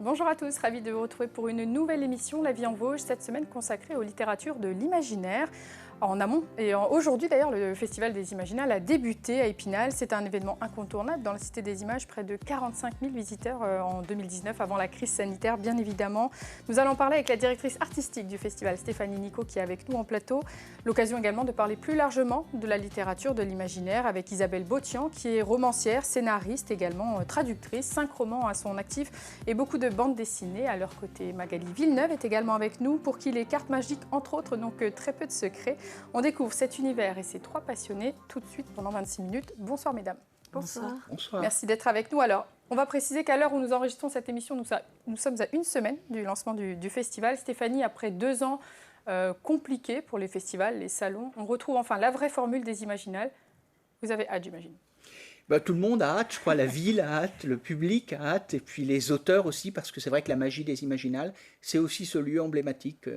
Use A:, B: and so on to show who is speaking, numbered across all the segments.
A: Bonjour à tous, ravi de vous retrouver pour une nouvelle émission La vie en Vosges, cette semaine consacrée aux littératures de l'imaginaire. En amont, et aujourd'hui d'ailleurs, le Festival des Imaginales a débuté à Épinal. C'est un événement incontournable dans la Cité des Images, près de 45 000 visiteurs en 2019, avant la crise sanitaire bien évidemment. Nous allons parler avec la directrice artistique du festival, Stéphanie Nico, qui est avec nous en plateau. L'occasion également de parler plus largement de la littérature de l'imaginaire avec Isabelle Bautian, qui est romancière, scénariste, également traductrice, 5 romans à son actif et beaucoup de bandes dessinées. À leur côté, Magali Villeneuve est également avec nous, pour qui les cartes magiques, entre autres, n'ont que très peu de secrets. On découvre cet univers et ces 3 passionnés tout de suite pendant 26 minutes. Bonsoir mesdames.
B: Bonsoir.
C: Bonsoir.
A: Merci d'être avec nous. Alors, on va préciser qu'à l'heure où nous enregistrons cette émission, nous sommes à une semaine du lancement du festival. Stéphanie, après 2 ans compliqués pour les festivals, les salons, on retrouve enfin la vraie formule des Imaginales. Vous avez hâte, j'imagine.
C: Tout le monde a hâte, je crois, la ville a hâte, le public a hâte, et puis les auteurs aussi, parce que c'est vrai que la magie des Imaginales, c'est aussi ce lieu emblématique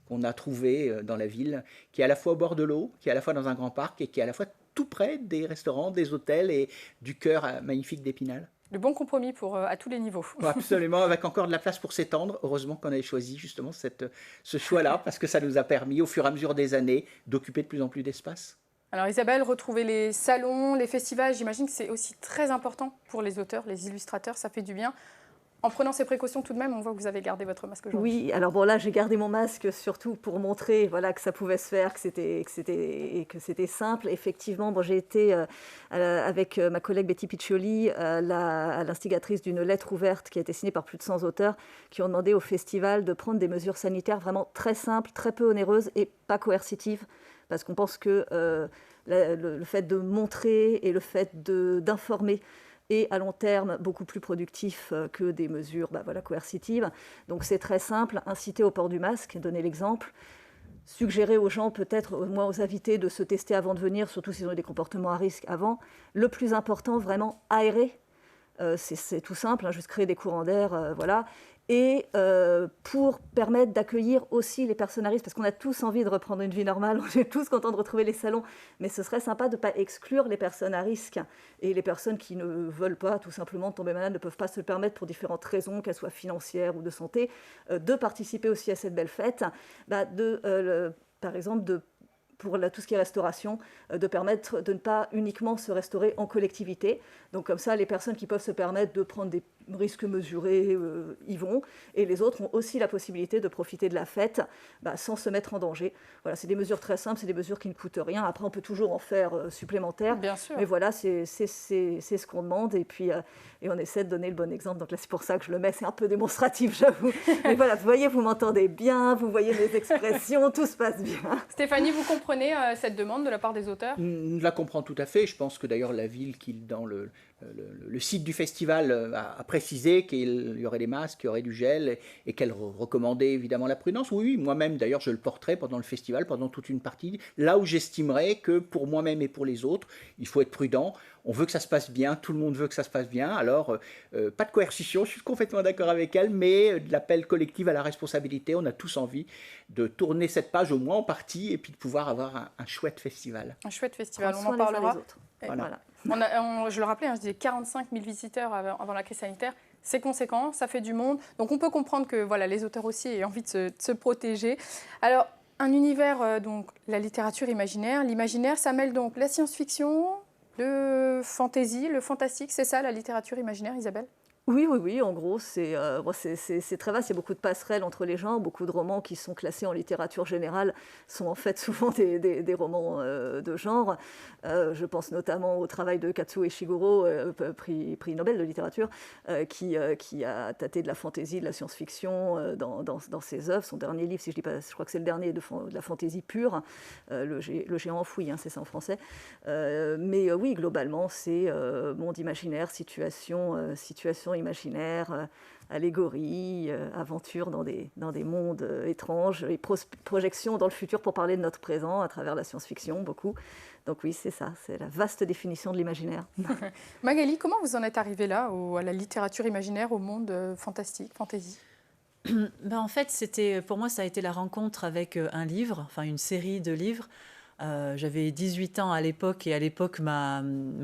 C: qu'on a trouvé dans la ville, qui est à la fois au bord de l'eau, qui est à la fois dans un grand parc, et qui est à la fois tout près des restaurants, des hôtels et du cœur magnifique d'Épinal.
A: Le bon compromis à tous les niveaux.
C: Absolument, avec encore de la place pour s'étendre. Heureusement qu'on avait choisi justement ce choix-là, parce que ça nous a permis, au fur et à mesure des années, d'occuper de plus en plus d'espace.
A: Alors Isabelle, retrouver les salons, les festivals, j'imagine que c'est aussi très important pour les auteurs, les illustrateurs, ça fait du bien. En prenant ces précautions tout de même, on voit que vous avez gardé votre masque aujourd'hui.
B: Oui, alors bon là j'ai gardé mon masque surtout pour montrer voilà, que ça pouvait se faire, que c'était simple. Effectivement, bon, j'ai été avec ma collègue Betty Piccioli, l'instigatrice d'une lettre ouverte qui a été signée par plus de 100 auteurs qui ont demandé au festival de prendre des mesures sanitaires vraiment très simples, très peu onéreuses et pas coercitives. Parce qu'on pense que le fait de montrer et le fait d'informer est à long terme beaucoup plus productif que des mesures coercitives. Donc c'est très simple, inciter au port du masque, donner l'exemple, suggérer aux gens, peut-être au moins aux invités, de se tester avant de venir, surtout s'ils ont eu des comportements à risque avant. Le plus important, vraiment aérer. C'est tout simple, hein, juste créer des courants d'air, voilà. Et pour permettre d'accueillir aussi les personnes à risque, parce qu'on a tous envie de reprendre une vie normale, on est tous contents de retrouver les salons, mais ce serait sympa de ne pas exclure les personnes à risque et les personnes qui ne veulent pas tout simplement tomber malades, ne peuvent pas se le permettre pour différentes raisons, qu'elles soient financières ou de santé, de participer aussi à cette belle fête, par exemple pour tout ce qui est restauration, de permettre de ne pas uniquement se restaurer en collectivité. Donc comme ça, les personnes qui peuvent se permettre de prendre des risques mesurés y vont, et les autres ont aussi la possibilité de profiter de la fête sans se mettre en danger. Voilà, c'est des mesures très simples, c'est des mesures qui ne coûtent rien. Après, on peut toujours en faire supplémentaires,
A: bien sûr.
B: Mais voilà, c'est ce qu'on demande, et puis et on essaie de donner le bon exemple. Donc là, c'est pour ça que je le mets, c'est un peu démonstratif, j'avoue. Mais voilà, vous voyez, vous m'entendez bien, vous voyez mes expressions, tout se passe bien.
A: Stéphanie, vous comprenez cette demande de la part des auteurs ?
C: Je la comprends tout à fait. Je pense que d'ailleurs la ville, qui dans le site du festival, a précisé qu'il y aurait des masques, qu'il y aurait du gel, et qu'elle recommandait évidemment la prudence. Oui, moi-même d'ailleurs je le porterai pendant le festival, pendant toute une partie, là où j'estimerais que pour moi-même et pour les autres, il faut être prudent. On veut que ça se passe bien, tout le monde veut que ça se passe bien, alors pas de coercition, je suis complètement d'accord avec elle, mais de l'appel collectif à la responsabilité. On a tous envie de tourner cette page au moins en partie, et puis de pouvoir avoir un chouette festival.
A: Un chouette festival,
B: Prendre
A: on en
B: soin les uns
A: parlera.
B: des autres.
A: Voilà. Je le rappelais, je disais 45 000 visiteurs avant la crise sanitaire. C'est conséquent, ça fait du monde. Donc on peut comprendre que voilà, les auteurs aussi aient envie de se protéger. Alors, un univers, donc la littérature imaginaire. L'imaginaire, ça mêle donc la science-fiction, le fantasy, le fantastique. C'est ça la littérature imaginaire, Isabelle ?
B: Oui, en gros, c'est très vaste. Il y a beaucoup de passerelles entre les genres. Beaucoup de romans qui sont classés en littérature générale sont en fait souvent des romans de genre. Je pense notamment au travail de Kazuo Ishiguro, prix Nobel de littérature, qui a tâté de la fantaisie, de la science-fiction dans ses œuvres. Son dernier livre, si je dis pas, je crois que c'est le dernier de la fantaisie pure, le géant enfoui, hein, c'est ça en français. Mais oui, globalement, c'est monde imaginaire, situation imaginaire, allégorie, aventure dans des mondes étranges, et projection dans le futur pour parler de notre présent à travers la science-fiction, beaucoup. Donc oui, c'est ça, c'est la vaste définition de l'imaginaire.
A: Magali, comment vous en êtes arrivée là, à la littérature imaginaire, au monde fantastique, fantasy ?
D: En fait, pour moi, ça a été la rencontre avec un livre, enfin une série de livres, J'avais 18 ans à l'époque et à l'époque, ma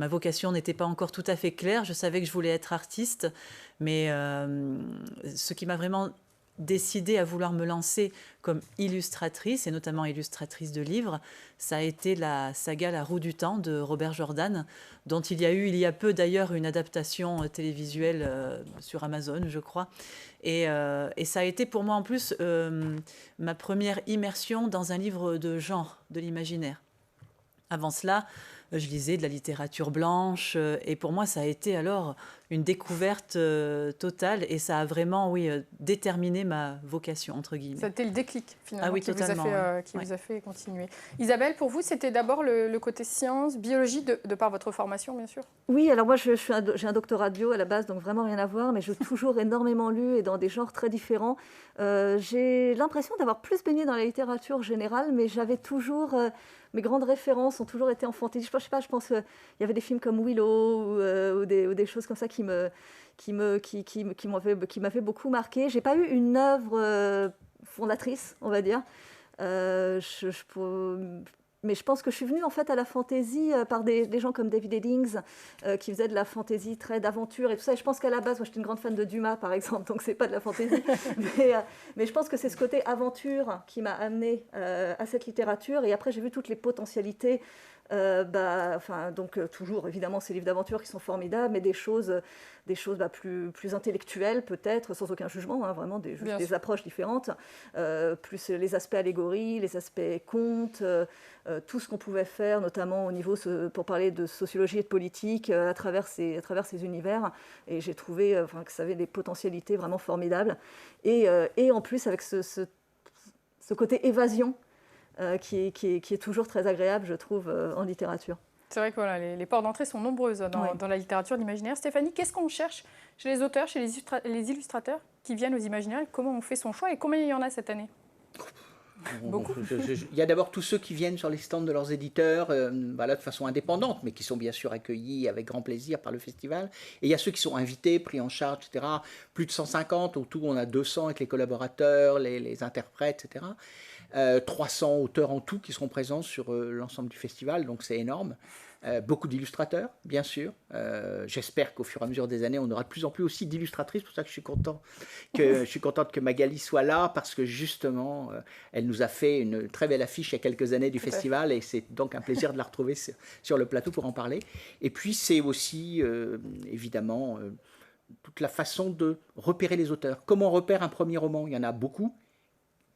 D: vocation n'était pas encore tout à fait claire. Je savais que je voulais être artiste, mais ce qui m'a vraiment décidée à vouloir me lancer comme illustratrice, et notamment illustratrice de livres, ça a été la saga La Roue du Temps de Robert Jordan, dont il y a peu d'ailleurs une adaptation télévisuelle sur Amazon, je crois. Et ça a été pour moi en plus ma première immersion dans un livre de genre, de l'imaginaire. Avant cela, je lisais de la littérature blanche et pour moi, ça a été alors une découverte totale et ça a vraiment, oui, déterminé ma vocation, entre guillemets.
A: C'était le déclic, finalement,
D: oui,
A: qui vous a fait continuer. Isabelle, pour vous, c'était d'abord le côté science, biologie, de par votre formation, bien sûr?
B: Oui, alors moi, j'ai un doctorat de bio à la base, donc vraiment rien à voir, mais j'ai toujours énormément lu et dans des genres très différents. J'ai l'impression d'avoir plus baigné dans la littérature générale, mais j'avais toujours... mes grandes références ont toujours été en fantaisie. Je sais pas, je pense qu'il y avait des films comme Willow ou des choses comme ça qui m'avaient beaucoup marqué. J'ai pas eu une œuvre fondatrice, on va dire. Mais je pense que je suis venue en fait à la fantaisie par des gens comme David Eddings qui faisaient de la fantaisie très d'aventure et tout ça. Et je pense qu'à la base, moi j'étais une grande fan de Dumas par exemple, donc c'est pas de la fantaisie. mais je pense que c'est ce côté aventure qui m'a amenée à cette littérature. Et après j'ai vu toutes les potentialités. Toujours évidemment ces livres d'aventure qui sont formidables, mais des choses plus intellectuelles peut-être, sans aucun jugement, hein, vraiment des approches différentes, plus les aspects allégories, les aspects contes, tout ce qu'on pouvait faire, notamment au niveau, pour parler de sociologie et de politique, à travers ces univers. Et j'ai trouvé que ça avait des potentialités vraiment formidables. Et en plus avec ce côté évasion, qui est toujours très agréable, je trouve, en littérature.
A: C'est vrai que voilà, les portes d'entrée sont nombreuses dans la littérature, l'imaginaire. Stéphanie, qu'est-ce qu'on cherche chez les auteurs, chez les illustrateurs qui viennent aux imaginaires? Comment on fait son choix et combien il y en a cette année? Beaucoup.
C: Il y a d'abord tous ceux qui viennent sur les stands de leurs éditeurs de façon indépendante, mais qui sont bien sûr accueillis avec grand plaisir par le festival. Et il y a ceux qui sont invités, pris en charge, etc. Plus de 150, autour on a 200 avec les collaborateurs, les interprètes, etc. 300 auteurs en tout qui seront présents sur l'ensemble du festival, donc c'est énorme. Beaucoup d'illustrateurs, bien sûr. J'espère qu'au fur et à mesure des années, on aura de plus en plus aussi d'illustratrices. C'est pour ça que je suis contente que Magali soit là, parce que justement, elle nous a fait une très belle affiche il y a quelques années du festival, et c'est donc un plaisir de la retrouver sur le plateau pour en parler. Et puis, c'est aussi, évidemment, toute la façon de repérer les auteurs. Comment on repère un premier roman? Il y en a beaucoup.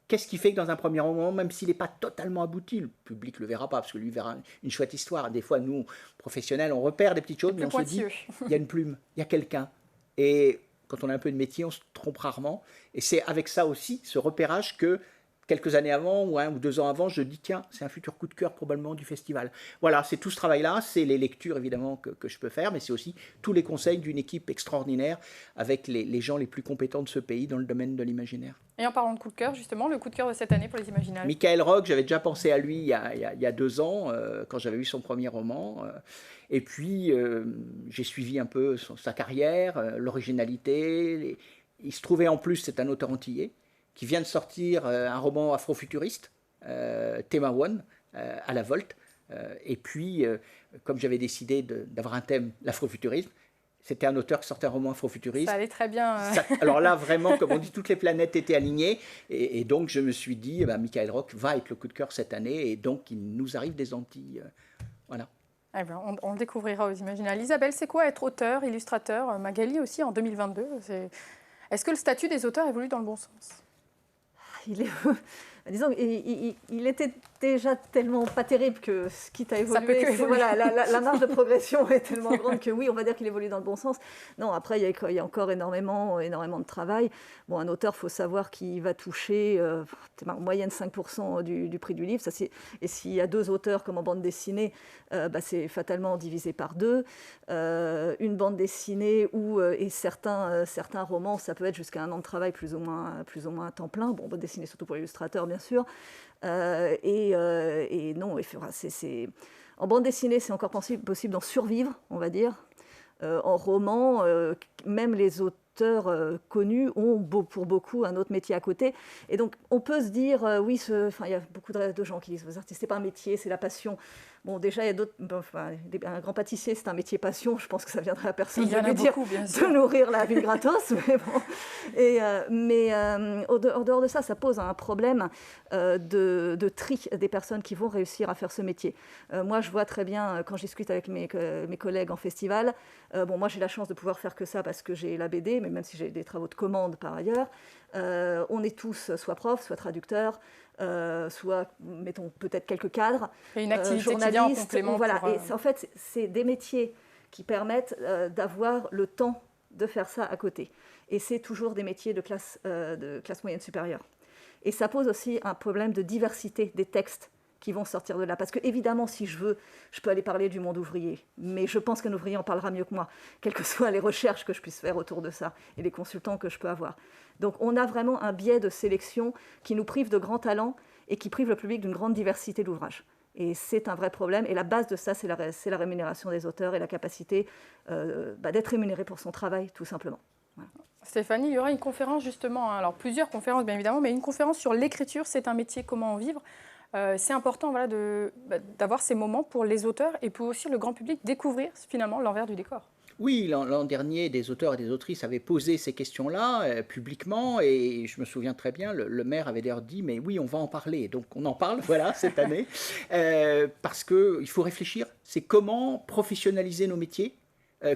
C: Qu'est-ce qui fait que dans un premier roman, même s'il n'est pas totalement abouti, le public ne le verra pas, parce que lui verra une chouette histoire. Des fois, nous, professionnels, on repère des petites choses, mais on se dit, il y a une plume, il y a quelqu'un. Et quand on a un peu de métier, on se trompe rarement. Et c'est avec ça aussi, ce repérage, que quelques années avant, ou 1 ou 2 ans avant, je dis, tiens, c'est un futur coup de cœur probablement du festival. Voilà, c'est tout ce travail-là, c'est les lectures évidemment que je peux faire, mais c'est aussi tous les conseils d'une équipe extraordinaire avec les gens les plus compétents de ce pays dans le domaine de l'imaginaire.
A: Et en parlant de coup de cœur, justement, le coup de cœur de cette année pour les Imaginales.
C: Michael Rock, j'avais déjà pensé à lui il y a 2 ans, quand j'avais eu son premier roman. Et puis, j'ai suivi un peu sa carrière, l'originalité. Il se trouvait en plus, c'est un auteur antillais, qui vient de sortir un roman afrofuturiste, Tema One, à la Volte. Et puis, comme j'avais décidé d'avoir un thème, l'afrofuturisme, c'était un auteur qui sortait un roman afrofuturiste.
A: Ça allait très bien.
C: Alors là, vraiment, comme on dit, toutes les planètes étaient alignées. Et donc, je me suis dit, Michael Rock va être le coup de cœur cette année. Et donc, il nous arrive des Antilles. Voilà.
A: Eh bien, on le découvrira aux Imaginales. Isabelle, c'est quoi être auteur, illustrateur? Magali aussi, en 2022. Est-ce que le statut des auteurs évolue dans le bon sens?
B: Disons, il était déjà tellement pas terrible que, quitte à évoluer, voilà, la marge de progression est tellement grande que oui, on va dire qu'il évolue dans le bon sens. Non, après, il y a encore énormément de travail. Bon, un auteur, il faut savoir qu'il va toucher en moyenne 5% du prix du livre. Et s'il y a 2 auteurs comme en bande dessinée, c'est fatalement divisé par 2. Une bande dessinée et certains romans, ça peut être jusqu'à 1 an de travail plus ou moins à temps plein. Bon, bande dessinée surtout pour l'illustrateur, bien sûr. Et non, en bande dessinée, c'est encore possible d'en survivre, on va dire. En roman, même les auteurs, auteurs connus ont pour beaucoup un autre métier à côté. Et donc, on peut se dire, oui, il y a beaucoup de gens qui disent, les artistes, c'est pas un métier, c'est la passion. Bon, déjà, il y a d'autres. Un grand pâtissier, c'est un métier passion. Je pense que ça viendrait à personne de lui dire de nourrir la ville gratos. Mais bon. En dehors de ça, ça pose un problème de tri des personnes qui vont réussir à faire ce métier. Moi, je vois très bien, quand je discute avec mes collègues en festival, moi, j'ai la chance de pouvoir faire que ça parce que j'ai la BD, mais même si j'ai des travaux de commande par ailleurs, on est tous soit profs, soit traducteurs, soit, mettons, peut-être quelques cadres,
A: et une activité qui vient en complément.
B: Voilà. Et en fait, c'est des métiers qui permettent d'avoir le temps de faire ça à côté. Et c'est toujours des métiers de classe moyenne supérieure. Et ça pose aussi un problème de diversité des textes qui vont sortir de là. Parce que, évidemment, si je veux, je peux aller parler du monde ouvrier. Mais je pense qu'un ouvrier en parlera mieux que moi, quelles que soient les recherches que je puisse faire autour de ça et les consultants que je peux avoir. Donc, on a vraiment un biais de sélection qui nous prive de grands talents et qui prive le public d'une grande diversité d'ouvrages. Et c'est un vrai problème. Et la base de ça, c'est la rémunération des auteurs et la capacité d'être rémunéré pour son travail, tout simplement. Voilà.
A: Stéphanie, il y aura une conférence justement, alors plusieurs conférences bien évidemment, mais une conférence sur l'écriture, c'est un métier, comment en vivre. C'est important d'avoir ces moments pour les auteurs et pour aussi le grand public découvrir finalement l'envers du décor.
C: Oui, l'an dernier, des auteurs et des autrices avaient posé ces questions-là publiquement et je me souviens très bien, le maire avait d'ailleurs dit « mais oui, on va en parler ». Donc on en parle, voilà, cette année, parce qu'il faut réfléchir, c'est comment professionnaliser nos métiers,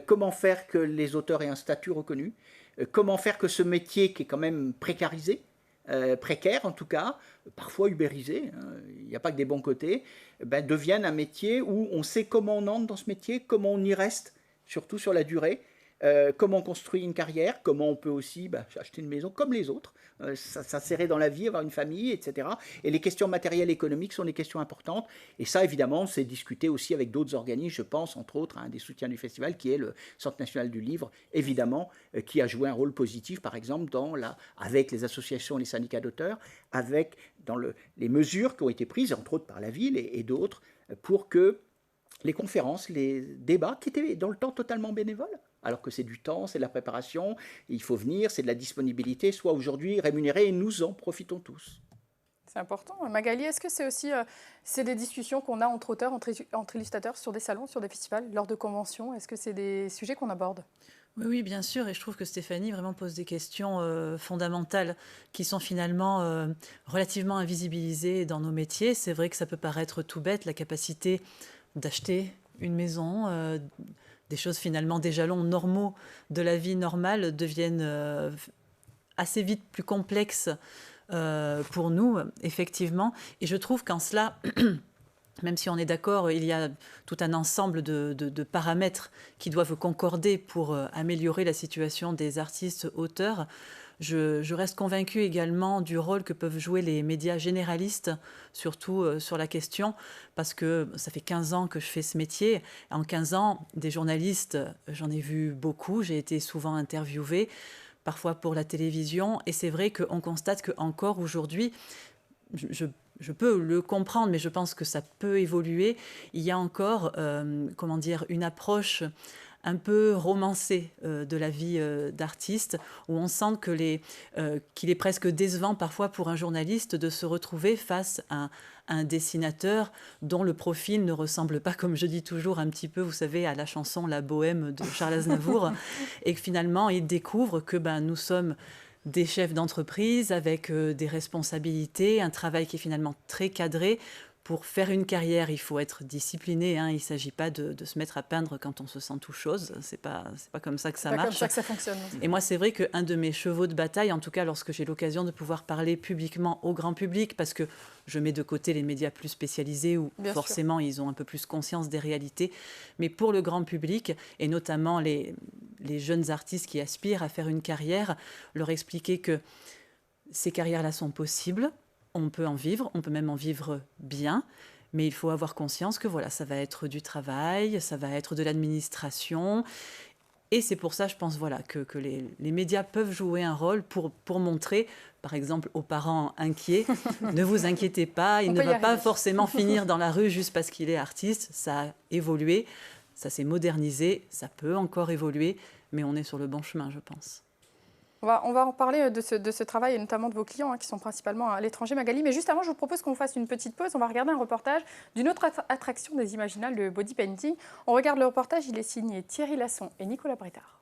C: comment faire que les auteurs aient un statut reconnu, comment faire que ce métier qui est quand même précarisé, précaire en tout cas, parfois ubérisé, hein, il n'y a pas que des bons côtés, devienne un métier où on sait comment on entre dans ce métier, comment on y reste, surtout sur la durée, comment on construit une carrière, comment on peut aussi acheter une maison comme les autres, s'insérer dans la vie, avoir une famille, etc. Et les questions matérielles et économiques sont des questions importantes. Et ça, évidemment, c'est discuté aussi avec d'autres organismes. Je pense, entre autres, à un des soutiens du festival, qui est le Centre national du livre, évidemment, qui a joué un rôle positif, par exemple, avec les associations et les syndicats d'auteurs, dans les mesures qui ont été prises, entre autres par la ville et d'autres, pour que les conférences, les débats, qui étaient dans le temps totalement bénévoles, alors que c'est du temps, c'est de la préparation, il faut venir, c'est de la disponibilité, soit aujourd'hui rémunérés et nous en profitons tous.
A: C'est important. Magali, est-ce que c'est aussi des discussions qu'on a entre auteurs, entre illustrateurs sur des salons, sur des festivals, lors de conventions? Est-ce que c'est des sujets qu'on aborde?
D: Oui, bien sûr, et je trouve que Stéphanie vraiment pose des questions fondamentales qui sont finalement relativement invisibilisées dans nos métiers. C'est vrai que ça peut paraître tout bête, la capacité d'acheter une maison, des choses finalement, des jalons normaux de la vie normale deviennent assez vite plus complexes pour nous, effectivement. Et je trouve qu'en cela, même si on est d'accord, il y a tout un ensemble de paramètres qui doivent concorder pour améliorer la situation des artistes auteurs. Je reste convaincue également du rôle que peuvent jouer les médias généralistes, surtout sur la question, parce que ça fait 15 ans que je fais ce métier. En 15 ans, des journalistes, j'en ai vu beaucoup, j'ai été souvent interviewée, parfois pour la télévision, et c'est vrai qu'on constate qu'encore aujourd'hui, je peux le comprendre, mais je pense que ça peut évoluer. Il y a encore, une approche un peu romancée de la vie d'artiste, où on sent qu'il est presque décevant parfois pour un journaliste de se retrouver face à un dessinateur dont le profil ne ressemble pas, comme je dis toujours, un petit peu, vous savez, à la chanson « La Bohème » de Charles Aznavour, et que finalement, il découvre que nous sommes des chefs d'entreprise avec des responsabilités, un travail qui est finalement très cadré. Pour faire une carrière, il faut être discipliné. Il ne s'agit pas de se mettre à peindre quand on se sent tout chose. C'est pas comme ça que ça marche.
A: C'est pas comme ça que ça fonctionne.
D: Et moi, c'est vrai qu'un de mes chevaux de bataille, en tout cas lorsque j'ai l'occasion de pouvoir parler publiquement au grand public, parce que je mets de côté les médias plus spécialisés où
A: Bien
D: forcément
A: sûr.
D: ils ont un peu plus conscience des réalités, mais pour le grand public, et notamment les jeunes artistes qui aspirent à faire une carrière, leur expliquer que ces carrières-là sont possibles. On peut en vivre, on peut même en vivre bien, mais il faut avoir conscience que voilà, ça va être du travail, ça va être de l'administration. Et c'est pour ça, je pense, que les médias peuvent jouer un rôle pour montrer, par exemple, aux parents inquiets, ne vous inquiétez pas, il ne va pas forcément finir dans la rue juste parce qu'il est artiste. Ça a évolué, ça s'est modernisé, ça peut encore évoluer, mais on est sur le bon chemin, je pense.
A: On va en parler de ce travail et notamment de vos clients qui sont principalement à l'étranger, Magali. Mais juste avant, je vous propose qu'on fasse une petite pause. On va regarder un reportage d'une autre attraction des Imaginales, le body painting. On regarde le reportage, il est signé Thierry Lasson et Nicolas Brétard.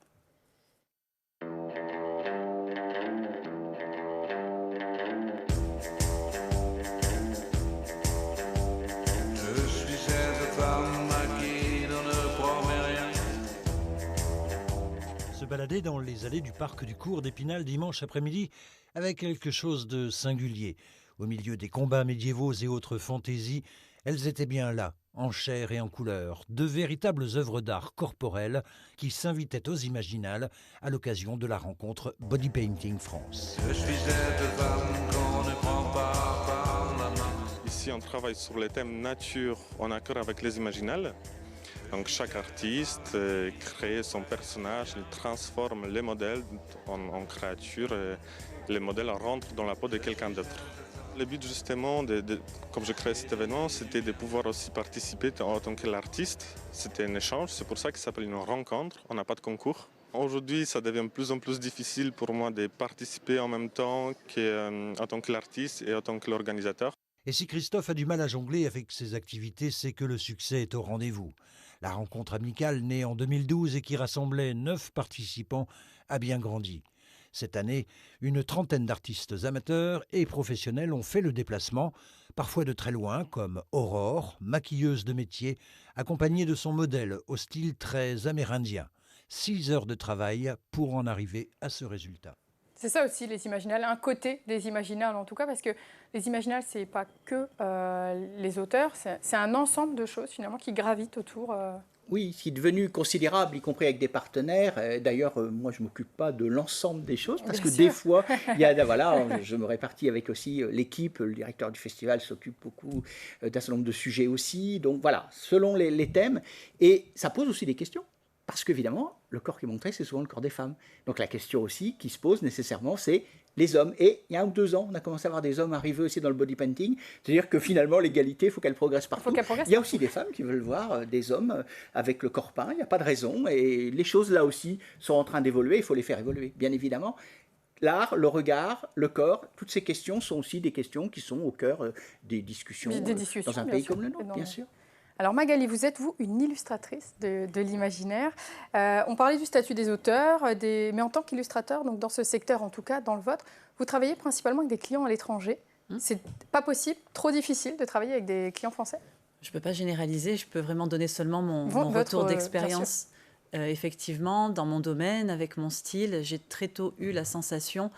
E: Se balader dans les allées du parc du Cours d'Épinal dimanche après-midi avec quelque chose de singulier. Au milieu des combats médiévaux et autres fantaisies, elles étaient bien là, en chair et en couleur, de véritables œuvres d'art corporelles qui s'invitaient aux Imaginales à l'occasion de la rencontre Body Painting France.
F: Je suis cette femme qu'on ne prend pas par la main. Ici, on travaille sur les thèmes nature en accord avec les Imaginales. Donc chaque artiste crée son personnage, il transforme les modèles en créatures. Les modèles rentrent dans la peau de quelqu'un d'autre. Le but justement, comme je crée cet événement, c'était de pouvoir aussi participer en tant que l'artiste. C'était un échange, c'est pour ça que ça s'appelle une rencontre, on n'a pas de concours. Aujourd'hui, ça devient de plus en plus difficile pour moi de participer en même temps en tant que l'artiste et en tant que l'organisateur.
E: Et si Christophe a du mal à jongler avec ses activités, c'est que le succès est au rendez-vous. La rencontre amicale, née en 2012 et qui rassemblait 9 participants, a bien grandi. Cette année, une trentaine d'artistes amateurs et professionnels ont fait le déplacement, parfois de très loin, comme Aurore, maquilleuse de métier, accompagnée de son modèle au style très amérindien. 6 heures de travail pour en arriver à ce résultat.
A: C'est ça aussi les Imaginales, un côté des Imaginales en tout cas, parce que les Imaginales, ce n'est pas que les auteurs, c'est un ensemble de choses finalement qui gravitent autour.
C: Oui, c'est devenu considérable, y compris avec des partenaires. D'ailleurs, moi, je ne m'occupe pas de l'ensemble des choses, parce que des fois, je me répartis avec aussi l'équipe, le directeur du festival s'occupe beaucoup d'un certain nombre de sujets aussi. Donc voilà, selon les thèmes, et ça pose aussi des questions. Parce qu'évidemment, le corps qui est montré, c'est souvent le corps des femmes. Donc la question aussi qui se pose nécessairement, c'est les hommes. Et il y a 1 ou 2 ans, on a commencé à voir des hommes arriver aussi dans le body painting. C'est-à-dire que finalement, l'égalité, il faut qu'elle progresse partout. Il y a aussi des femmes qui veulent voir des hommes avec le corps peint. Il n'y a pas de raison. Et les choses, là aussi, sont en train d'évoluer. Il faut les faire évoluer, bien évidemment. L'art, le regard, le corps, toutes ces questions sont aussi des questions qui sont au cœur des discussions dans un pays comme le nôtre, bien sûr.
A: Alors Magali, vous êtes, vous, une illustratrice de l'imaginaire. On parlait du statut des auteurs, mais en tant qu'illustrateur, donc dans ce secteur en tout cas, dans le vôtre, vous travaillez principalement avec des clients à l'étranger. C'est pas possible, trop difficile de travailler avec des clients français?
D: Je ne peux pas généraliser, je peux vraiment donner seulement mon retour d'expérience. Effectivement, dans mon domaine, avec mon style, j'ai très tôt eu la sensation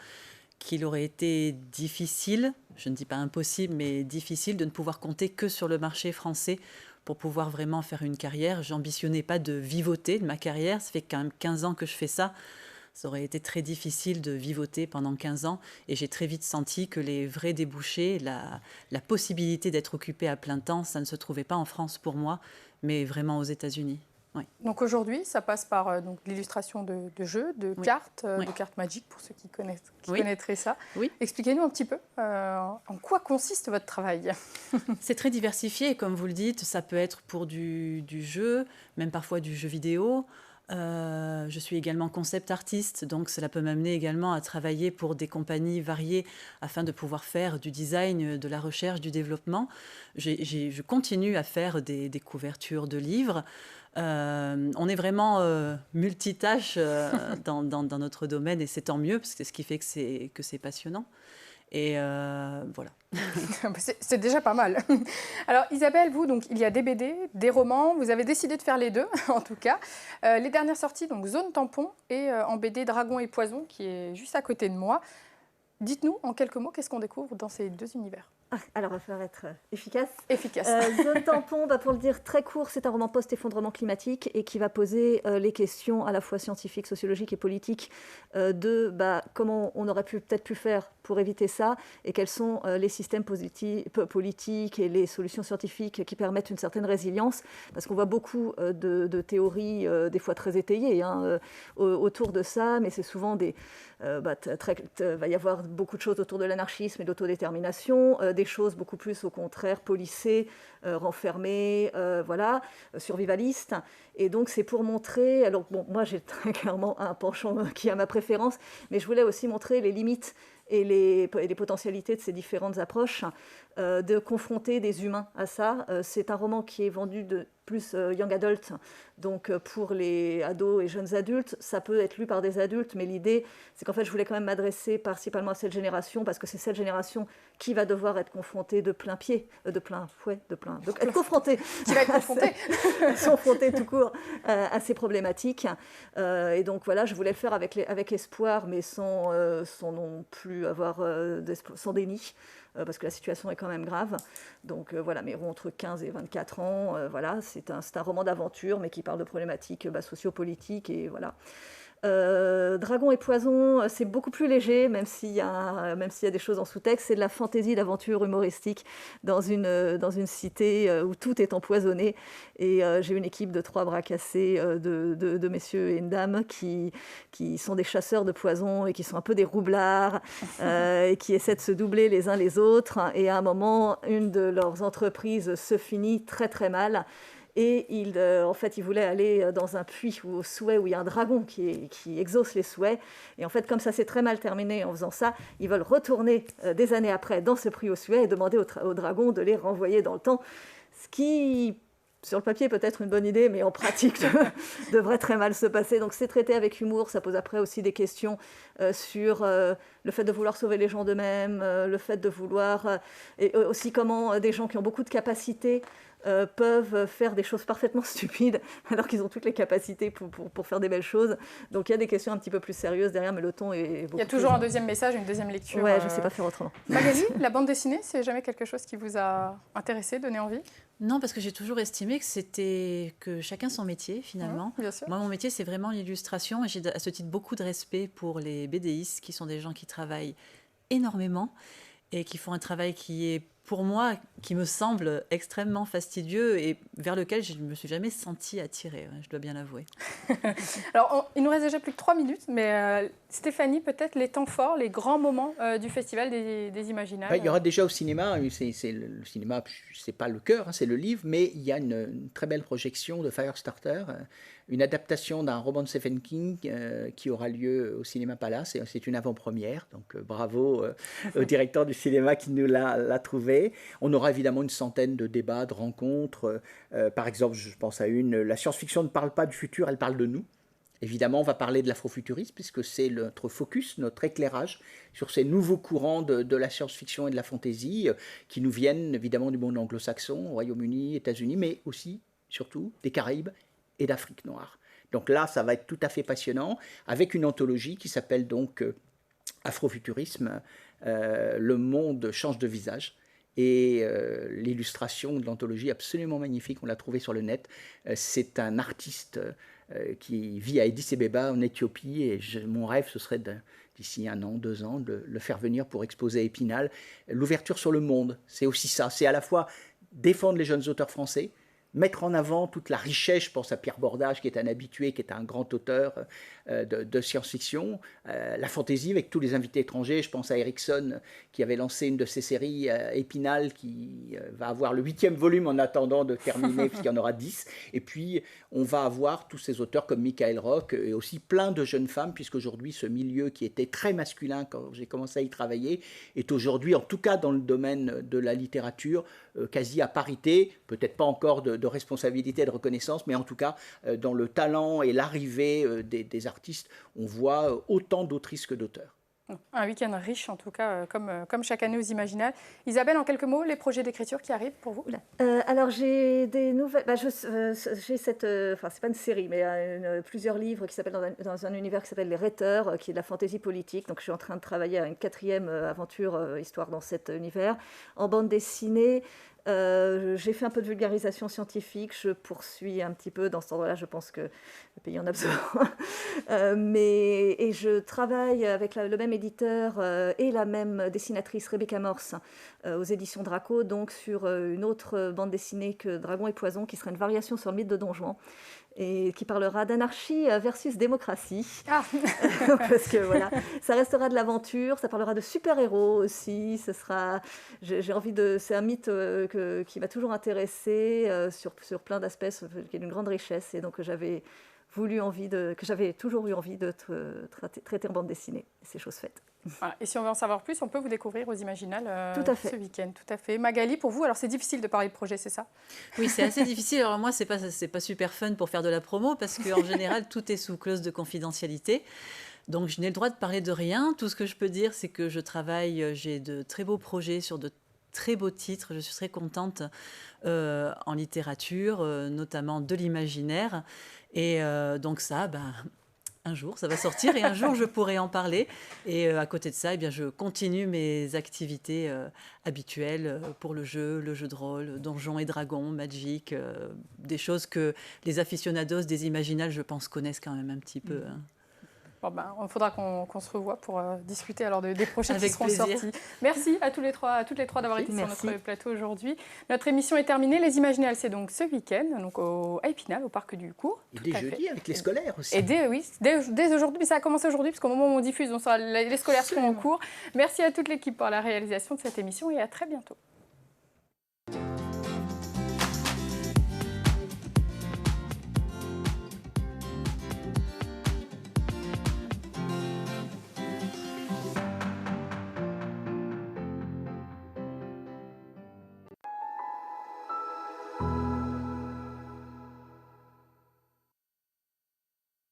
D: qu'il aurait été difficile, je ne dis pas impossible, mais difficile de ne pouvoir compter que sur le marché français pour pouvoir vraiment faire une carrière. J'ambitionnais pas de vivoter de ma carrière, ça fait quand même 15 ans que je fais ça. Ça aurait été très difficile de vivoter pendant 15 ans et j'ai très vite senti que les vrais débouchés, la possibilité d'être occupée à plein temps, ça ne se trouvait pas en France pour moi, mais vraiment aux États-Unis. Oui.
A: Donc aujourd'hui, ça passe par l'illustration de jeux, de cartes, de cartes magiques pour ceux qui connaîtraient ça.
D: Oui.
A: Expliquez-nous un petit peu en quoi consiste votre travail.
D: C'est très diversifié, comme vous le dites. Ça peut être pour du jeu, même parfois du jeu vidéo. Je suis également concept artiste, donc cela peut m'amener également à travailler pour des compagnies variées afin de pouvoir faire du design, de la recherche, du développement. Je continue à faire des couvertures de livres. On est vraiment multitâche dans notre domaine et c'est tant mieux parce que c'est ce qui fait que c'est passionnant. Et voilà.
A: C'est déjà pas mal. Alors Isabelle, vous, donc, il y a des BD, des romans, vous avez décidé de faire les deux en tout cas. Les dernières sorties, donc Zone Tampon et en BD Dragon et Poison qui est juste à côté de moi. Dites-nous en quelques mots, qu'est-ce qu'on découvre dans ces deux univers?
B: Alors, il va falloir être efficace.
A: Zone
B: Tampon, pour le dire très court, c'est un roman post-effondrement climatique et qui va poser les questions à la fois scientifiques, sociologiques et politiques de comment on aurait peut-être pu faire pour éviter ça et quels sont les systèmes politiques et les solutions scientifiques qui permettent une certaine résilience. Parce qu'on voit beaucoup de théories, des fois très étayées, autour de ça, mais c'est souvent va y avoir beaucoup de choses autour de l'anarchisme et de l'autodétermination, des des choses beaucoup plus, au contraire, policées, renfermées, survivalistes. Et donc, c'est pour montrer... Alors, bon, moi, j'ai très clairement un penchant qui a ma préférence, mais je voulais aussi montrer les limites et les potentialités de ces différentes approches, de confronter des humains à ça. C'est un roman qui est vendu de plus young adult, donc pour les ados et jeunes adultes. Ça peut être lu par des adultes, mais l'idée, c'est qu'en fait, je voulais quand même m'adresser principalement à cette génération, parce que c'est cette génération qui va devoir être confrontée de plein pied, donc être confrontée.
A: Qui va être confrontée
B: confrontée tout court à ces problématiques. Et donc voilà, je voulais le faire avec espoir, mais sans non plus avoir sans déni. Parce que la situation est quand même grave. Donc voilà, Méro entre 15 et 24 ans, voilà, c'est un roman d'aventure, mais qui parle de problématiques sociopolitiques, et voilà. Dragon et poison, c'est beaucoup plus léger, même s'il y a des choses en sous-texte. C'est de la fantaisie d'aventure humoristique dans une cité où tout est empoisonné. Et j'ai une équipe de 3 bras cassés de messieurs et une dame qui sont des chasseurs de poison et qui sont un peu des roublards et qui essaient de se doubler les uns les autres. Et à un moment, une de leurs entreprises se finit très très mal. Et ils voulaient aller dans un puits au souhait où il y a un dragon qui exauce les souhaits. Et en fait, comme ça s'est très mal terminé en faisant ça, ils veulent retourner des années après dans ce puits au souhait et demander au dragon de les renvoyer dans le temps. Ce qui, sur le papier, peut être une bonne idée, mais en pratique, devrait très mal se passer. Donc c'est traité avec humour. Ça pose après aussi des questions sur le fait de vouloir sauver les gens d'eux-mêmes, le fait de vouloir... et aussi comment des gens qui ont beaucoup de capacités peuvent faire des choses parfaitement stupides alors qu'ils ont toutes les capacités pour faire des belles choses. Donc il y a des questions un petit peu plus sérieuses derrière, mais le ton est beaucoup.
A: Il y a toujours un deuxième message, une deuxième lecture.
B: Ouais, je ne sais pas faire autrement.
A: Magali, la bande dessinée, c'est jamais quelque chose qui vous a intéressé, donné envie?
D: Non, parce que j'ai toujours estimé que chacun son métier, finalement.
A: Bien sûr.
D: Moi, mon métier, c'est vraiment l'illustration. Et j'ai à ce titre beaucoup de respect pour les BDistes, qui sont des gens qui travaillent énormément et qui font un travail qui est, pour moi, qui me semble extrêmement fastidieux et vers lequel je ne me suis jamais sentie attirée, je dois bien l'avouer.
A: Alors, il nous reste déjà plus que 3 minutes, mais Stéphanie, peut-être les temps forts, les grands moments du Festival des Imaginales.
C: Il y aura déjà au cinéma, le cinéma, c'est pas le cœur, c'est le livre, mais il y a une très belle projection de Firestarter, une adaptation d'un roman de Stephen King qui aura lieu au Cinéma Palace, et c'est une avant-première, donc bravo au directeur du cinéma qui nous l'a trouvé. On aura évidemment une centaine de débats, de rencontres, par exemple, je pense à la science-fiction ne parle pas du futur, elle parle de nous. Évidemment, on va parler de l'afrofuturisme, puisque c'est notre focus, notre éclairage sur ces nouveaux courants de la science-fiction et de la fantaisie qui nous viennent évidemment du monde anglo-saxon, Royaume-Uni, États-Unis, mais aussi, surtout, des Caraïbes et d'Afrique noire. Donc là, ça va être tout à fait passionnant, avec une anthologie qui s'appelle donc Afrofuturisme, le monde change de visage. Et l'illustration de l'anthologie absolument magnifique, on l'a trouvée sur le net. C'est un artiste qui vit à Addis Abeba en Éthiopie, et mon rêve ce serait d'ici 1 an, 2 ans, de le faire venir pour exposer à Épinal. L'ouverture sur le monde, c'est aussi ça, c'est à la fois défendre les jeunes auteurs français, mettre en avant toute la richesse, je pense à Pierre Bordage qui est un habitué, qui est un grand auteur de science-fiction, la fantaisie avec tous les invités étrangers, je pense à Erickson qui avait lancé une de ses séries Épinal qui va avoir le 8e volume en attendant de terminer puisqu'il y en aura 10, et puis on va avoir tous ces auteurs comme Michael Rock et aussi plein de jeunes femmes, puisqu'aujourd'hui ce milieu qui était très masculin quand j'ai commencé à y travailler est aujourd'hui, en tout cas dans le domaine de la littérature, quasi à parité, peut-être pas encore de responsabilité et de reconnaissance, mais en tout cas dans le talent et l'arrivée des artistes, on voit autant d'autrices que d'auteurs.
A: Un week-end riche, en tout cas, comme chaque année aux Imaginales. Isabelle, en quelques mots, les projets d'écriture qui arrivent pour vous?
B: Alors, j'ai des nouvelles... j'ai cette... Enfin, c'est pas une série, mais plusieurs livres qui s'appellent dans un univers qui s'appelle Les Rhéteurs, qui est de la fantaisie politique. Donc, je suis en train de travailler à une 4e aventure, histoire dans cet univers. En bande dessinée, j'ai fait un peu de vulgarisation scientifique, je poursuis un petit peu dans cet endroit-là, je pense que le pays en a besoin. Et je travaille avec le même éditeur et la même dessinatrice, Rebecca Morse, aux éditions Draco, donc sur une autre bande dessinée que Dragon et Poison, qui serait une variation sur le mythe de Don Juan. et qui parlera d'anarchie versus démocratie.
A: Ah.
B: Parce que voilà, ça restera de l'aventure, ça parlera de super-héros aussi. J'ai envie de, c'est un mythe qui m'a toujours intéressée sur plein d'aspects, qui est d'une grande richesse, et donc j'avais toujours eu envie de traiter en bande dessinée. C'est chose faite.
A: Voilà. Et si on veut en savoir plus, on peut vous découvrir aux Imaginales
B: Tout à fait.
A: ce week-end. Tout à fait. Magali, pour vous, alors c'est difficile de parler de projet, c'est ça?
D: Oui, c'est assez difficile. Alors moi, c'est pas super fun pour faire de la promo parce qu'en général, tout est sous clause de confidentialité. Donc, je n'ai le droit de parler de rien. Tout ce que je peux dire, c'est que je travaille, j'ai de très beaux projets sur de très beaux titres. Je suis très contente en littérature, notamment de l'imaginaire. Et donc ça, un jour, ça va sortir et un jour, je pourrai en parler. Et à côté de ça, eh bien, je continue mes activités habituelles pour le jeu de rôle, Donjons et Dragons, Magic, des choses que les aficionados des Imaginales, je pense, connaissent quand même un petit peu. Hein.
A: Bon, il faudra qu'on se revoie pour discuter alors des prochains qui seront
D: plaisir.
A: sortis. Merci à toutes les trois d'avoir été sur notre plateau aujourd'hui. Notre émission est terminée. Les Imaginales, c'est donc ce week-end, donc à Épinal, au Parc du Cours.
C: Et dès jeudi avec les scolaires aussi.
A: Et dès aujourd'hui, mais ça a commencé aujourd'hui, puisqu'au moment où on diffuse, les scolaires seront en cours. Merci à toute l'équipe pour la réalisation de cette émission et à très bientôt.